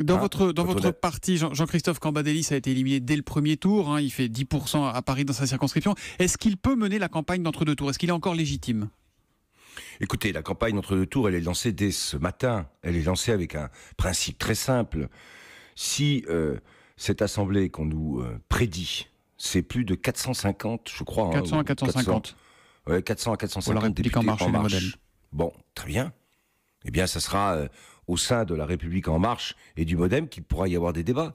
Dans votre Quand on a- parti, Jean-Christophe Cambadélis a été éliminé dès le premier tour. Il fait 10% à Paris dans sa circonscription. Est-ce qu'il peut mener la campagne d'entre-deux tours? Est-ce qu'il est encore légitime? Écoutez, la campagne d'entre-deux tours, elle est lancée dès ce matin. Elle est lancée avec un principe très simple. Si cette assemblée qu'on nous prédit, c'est plus de 450, je crois. 400 à 450. 400 à Pour la 450 République députés en marche et le marche. Modem. Bon, très bien. Eh bien, ça sera au sein de la République en marche et du Modem qu'il pourra y avoir des débats.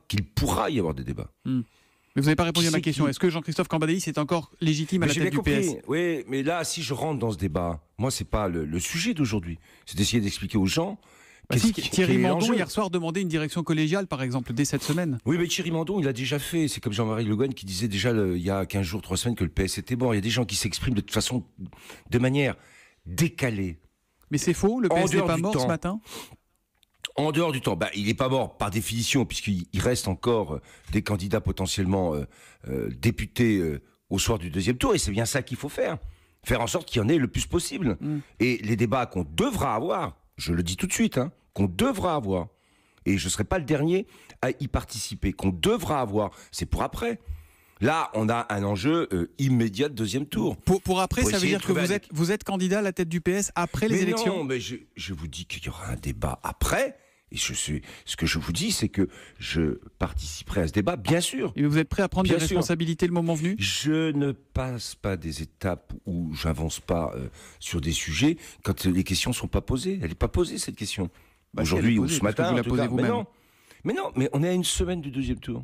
Mais vous n'avez pas répondu à ma Qui c'est question. qui- Est-ce que Jean-Christophe Cambadélis est encore légitime à la J'ai tête bien du compris. PS? Oui, mais là, si je rentre dans ce débat, moi, c'est pas le sujet d'aujourd'hui. C'est d'essayer d'expliquer aux gens. Si, quel Thierry est Mandon, l'enjeu. hier soir, demandait une direction collégiale, par exemple, dès cette semaine. Oui, mais Thierry Mandon, il a déjà fait. C'est comme Jean-Marie Le Guen qui disait déjà il y a 15 jours, 3 semaines que le PS était mort. Il y a des gens qui s'expriment de toute façon, de manière décalée. Mais c'est faux, le En PS n'est dehors pas du mort temps. ce matin? En dehors du temps, il n'est pas mort par définition, puisqu'il reste encore des candidats potentiellement députés au soir du deuxième tour, et c'est bien ça qu'il faut faire. Faire en sorte qu'il y en ait le plus possible. Et les débats qu'on devra avoir, je le dis tout de suite, qu'on devra avoir, et je ne serai pas le dernier à y participer, qu'on devra avoir, c'est pour après. Là, on a un enjeu immédiat de deuxième tour. Pour après, Pour ça veut essayer dire de que trouver vous êtes candidat à la tête du PS après les Mais élections? non, mais je vous dis qu'il y aura un débat après. Et ce que je vous dis, c'est que je participerai à ce débat, bien sûr. Et vous êtes prêt à prendre Bien des sûr. responsabilités le moment venu? Je ne passe pas des étapes où j'avance pas sur des sujets quand les questions sont pas posées. Elle n'est pas posée, cette question. Bah, si, Aujourd'hui elle est ou posée, ce parce que matin, vous la en tout posez cas. vous-même. Mais on est à une semaine du deuxième tour.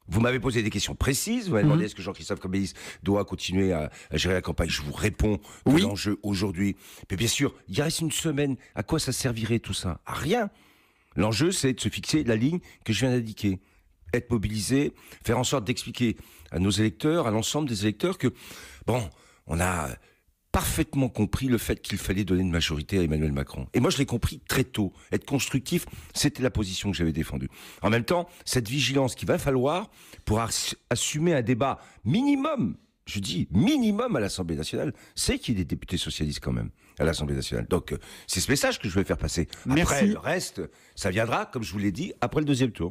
Vous m'avez posé des questions précises, vous m'avez demandé est-ce que Jean-Christophe Cambadélis doit continuer à gérer la campagne. Je vous réponds que Oui. l'enjeu aujourd'hui. Mais bien sûr, il reste une semaine. À quoi ça servirait tout ça? À rien. L'enjeu, c'est de se fixer la ligne que je viens d'indiquer. Être mobilisé, faire en sorte d'expliquer à nos électeurs, à l'ensemble des électeurs que, on a parfaitement compris le fait qu'il fallait donner une majorité à Emmanuel Macron. Et moi, je l'ai compris très tôt. Être constructif, c'était la position que j'avais défendue. En même temps, cette vigilance qu'il va falloir pour assumer un débat minimum, je dis minimum à l'Assemblée nationale, c'est qu'il y ait des députés socialistes quand même à l'Assemblée nationale. Donc, c'est ce message que je vais faire passer. Après, Merci. le reste, ça viendra, comme je vous l'ai dit, après le deuxième tour.